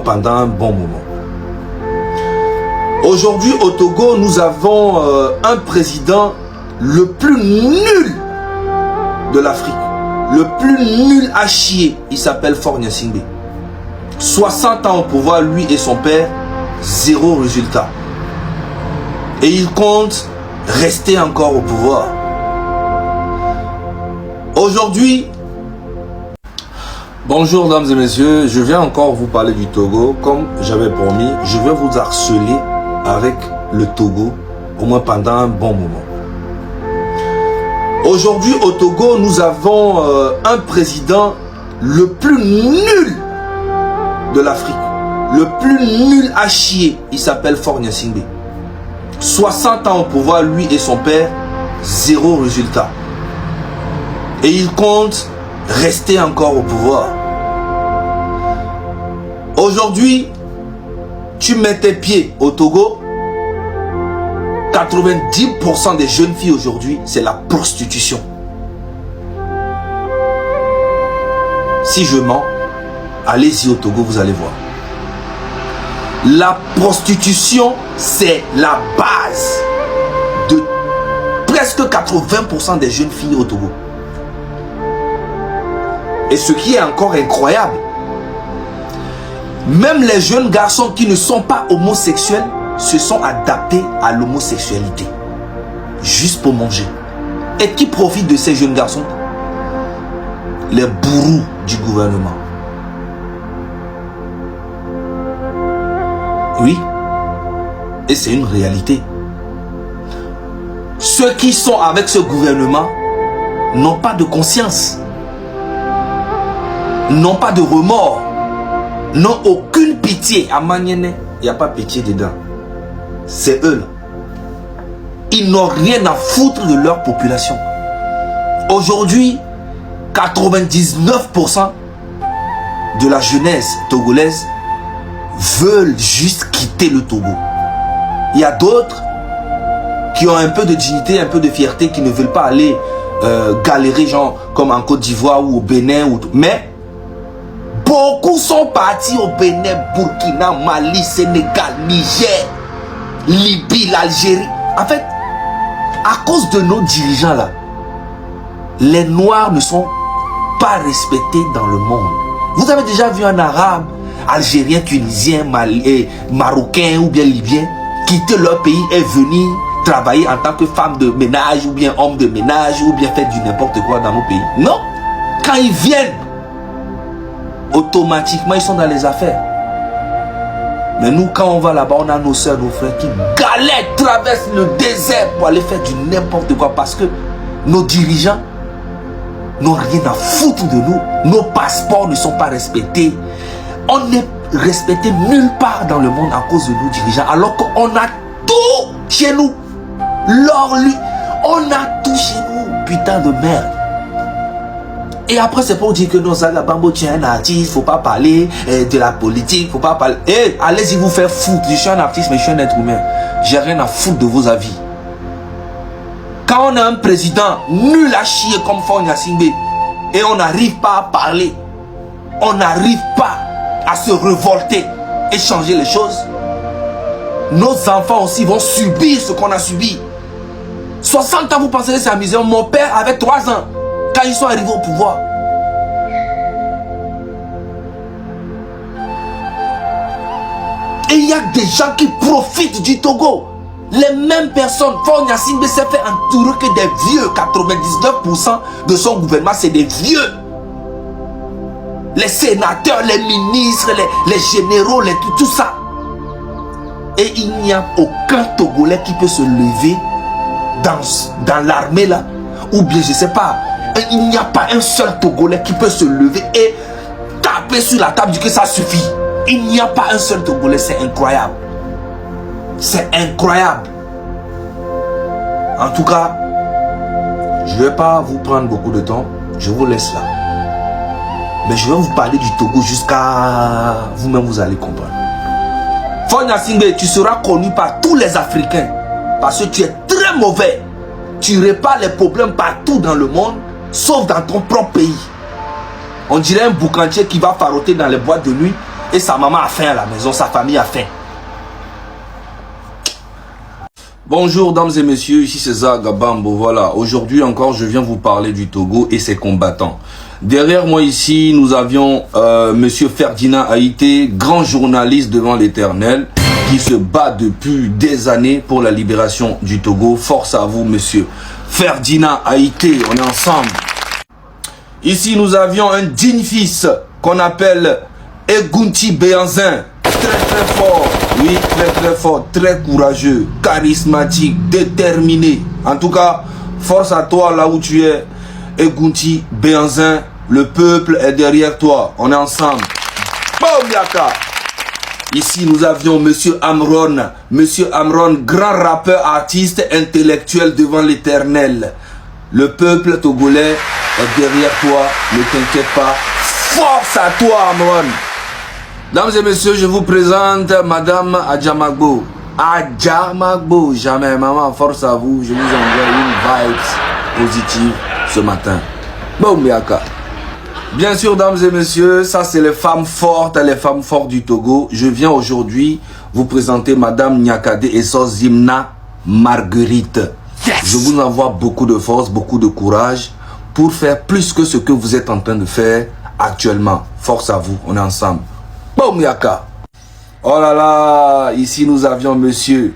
pendant un bon moment. Aujourd'hui au Togo, nous avons un président le plus nul de l'Afrique. Le plus nul à chier. Il s'appelle Faure Gnassingbé. 60 ans au pouvoir, lui et son père, zéro résultat. Et il compte rester encore au pouvoir. Aujourd'hui, bonjour dames et messieurs, je viens encore vous parler du Togo. Comme j'avais promis, je vais vous harceler avec le Togo, au moins pendant un bon moment. Aujourd'hui au Togo, nous avons un président le plus nul de l'Afrique. Le plus nul à chier. Il s'appelle Faure Gnassingbé. 60 ans au pouvoir, lui et son père, zéro résultat. Et il compte rester encore au pouvoir. Aujourd'hui, tu mets tes pieds au Togo, 90% des jeunes filles aujourd'hui, c'est la prostitution. Si je mens, allez-y au Togo, vous allez voir. La prostitution, c'est la base de presque 80% des jeunes filles au Togo. Et ce qui est encore incroyable, même les jeunes garçons qui ne sont pas homosexuels se sont adaptés à l'homosexualité. Juste pour manger. Et qui profite de ces jeunes garçons? Les bourreaux du gouvernement. Oui. Et c'est une réalité. Ceux qui sont avec ce gouvernement n'ont pas de conscience. N'ont pas de remords. N'ont aucune pitié. À Maniene, il n'y a pas pitié dedans. C'est eux là. Ils n'ont rien à foutre de leur population. Aujourd'hui, 99% de la jeunesse togolaise veulent juste quitter le Togo. Il y a d'autres qui ont un peu de dignité, un peu de fierté, qui ne veulent pas aller galérer, genre comme en Côte d'Ivoire ou au Bénin. Mais beaucoup sont partis au Bénin, Burkina, Mali, Sénégal, Niger, Libye, l'Algérie. En fait, à cause de nos dirigeants là, les Noirs ne sont pas respectés dans le monde. Vous avez déjà vu un Arabe, Algérien, Tunisien, Marocain ou bien Libyen quitter leur pays et venir travailler en tant que femme de ménage ou bien homme de ménage ou bien faire du n'importe quoi dans nos pays? Non. Quand ils viennent, automatiquement ils sont dans les affaires. Mais nous, quand on va là-bas, on a nos soeurs, nos frères qui galèrent, traversent le désert pour aller faire du n'importe quoi parce que nos dirigeants n'ont rien à foutre de nous. Nos passeports ne sont pas respectés. On n'est respecté nulle part dans le monde à cause de nos dirigeants. Alors qu'on a tout chez nous. L'or, lui, on a tout chez nous. Putain de merde. Et après, c'est pour dire que nos Zagabambo, tu es un artiste, faut pas parler de la politique, faut pas parler. Eh, allez-y vous faire foutre. Je suis un artiste, mais je suis un être humain. J'ai rien à foutre de vos avis. Quand on a un président nul à chier comme Faure Gnassingbé et on n'arrive pas à parler, on n'arrive pas à se révolter et changer les choses, nos enfants aussi vont subir ce qu'on a subi. 60 ans, vous pensez que c'est amusant? Mon père avait 3 ans quand ils sont arrivés au pouvoir. Et il y a des gens qui profitent du Togo. Les mêmes personnes. Faure Gnassingbé s'est fait entourer que des vieux. 99% de son gouvernement, c'est des vieux. Les sénateurs, les ministres, les généraux, tout ça. Et il n'y a aucun Togolais qui peut se lever dans l'armée là. Ou bien, je ne sais pas. Il n'y a pas un seul Togolais qui peut se lever et taper sur la table, dire que ça suffit. Il n'y a pas un seul Togolais, c'est incroyable. C'est incroyable. En tout cas, je ne vais pas vous prendre beaucoup de temps. Je vous laisse là. Mais je vais vous parler du Togo jusqu'à... Vous-même, vous allez comprendre. Faure Gnassingbé, tu seras connu par tous les Africains. Parce que tu es très mauvais. Tu répares les problèmes partout dans le monde, sauf dans ton propre pays. On dirait un boucantier qui va faroter dans les boîtes de nuit Et sa maman a faim à la maison, sa famille a faim. Bonjour dames et messieurs, ici c'est Zaga Bambo. Voilà, aujourd'hui encore je viens vous parler du Togo et ses combattants. Derrière moi ici, nous avions monsieur Ferdinand Haïté, grand journaliste devant l'Éternel, qui se bat depuis des années pour la libération du Togo. Force à vous monsieur Ferdinand Haïté, on est ensemble. Ici nous avions un digne fils qu'on appelle Egunti Béanzin, très fort, oui très fort, très courageux, charismatique, déterminé. En tout cas, force à toi là où tu es, Egunti Béanzin, le peuple est derrière toi, on est ensemble. Bomiaka. Ici nous avions Monsieur Amron, grand rappeur, artiste, intellectuel devant l'Éternel. Le peuple togolais est derrière toi, ne t'inquiète pas, force à toi Amron. Dames et messieurs, je vous présente Madame Adjamagbo. Adjamagbo, jamais maman, force à vous, je vous envoie une vibe positive ce matin. Bomiaka. Bien sûr, dames et messieurs, ça c'est les femmes fortes du Togo. Je viens aujourd'hui vous présenter Madame Nyakade Esso Zimna Marguerite. Yes. Je vous envoie beaucoup de force, beaucoup de courage pour faire plus que ce que vous êtes en train de faire actuellement. Force à vous, on est ensemble. Bomiaka. Oh là là, ici nous avions monsieur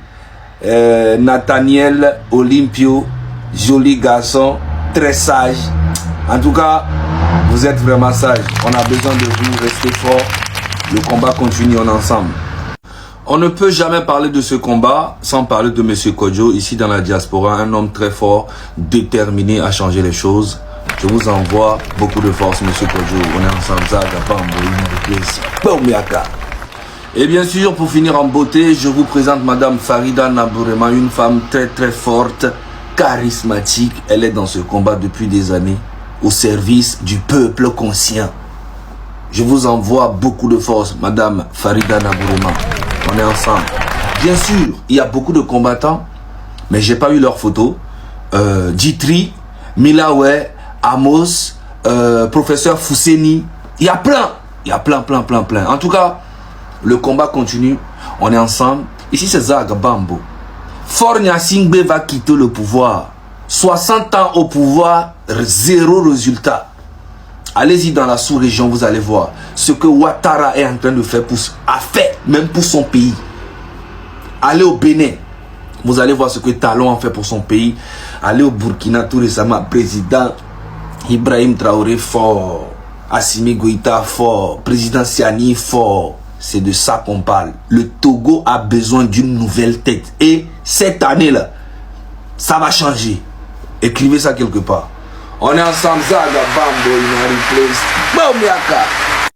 Nathaniel Olympio, joli garçon, très sage. En tout cas, vous êtes vraiment sage. On a besoin de vous, restez fort. Le combat continue, on est ensemble. On ne peut jamais parler de ce combat sans parler de monsieur Kodjo, ici dans la diaspora, un homme très fort, déterminé à changer les choses. Je vous envoie beaucoup de force, monsieur Kodjo. On est ensemble, et bien sûr, pour finir en beauté, je vous présente Madame Farida Nabourema, une femme très forte, charismatique. Elle est dans ce combat depuis des années, au service du peuple conscient. Je vous envoie beaucoup de force, Madame Farida Nabourema. On est ensemble. Bien sûr, il y a beaucoup de combattants, mais j'ai pas eu leurs photos. Djitri, Milawe, Amos, professeur Fousseni. Il y a plein. En tout cas, le combat continue. On est ensemble. Ici, c'est Zaga Bambo. Fornia Singbe va quitter le pouvoir. 60 ans au pouvoir, zéro résultat. Allez-y dans la sous-région, vous allez voir ce que Ouattara est en train de faire, a fait même pour son pays. Allez au Bénin, vous allez voir ce que Talon a fait pour son pays. Allez au Burkina, tout récemment, président Ibrahim Traoré fort, Assimi Goïta fort, président Siani fort. C'est de ça qu'on parle. Le Togo a besoin d'une nouvelle tête. Et cette année-là, ça va changer. Écrivez ça quelque part. On est ensemble, Zaga Bambo, in a replace. Bomiaka.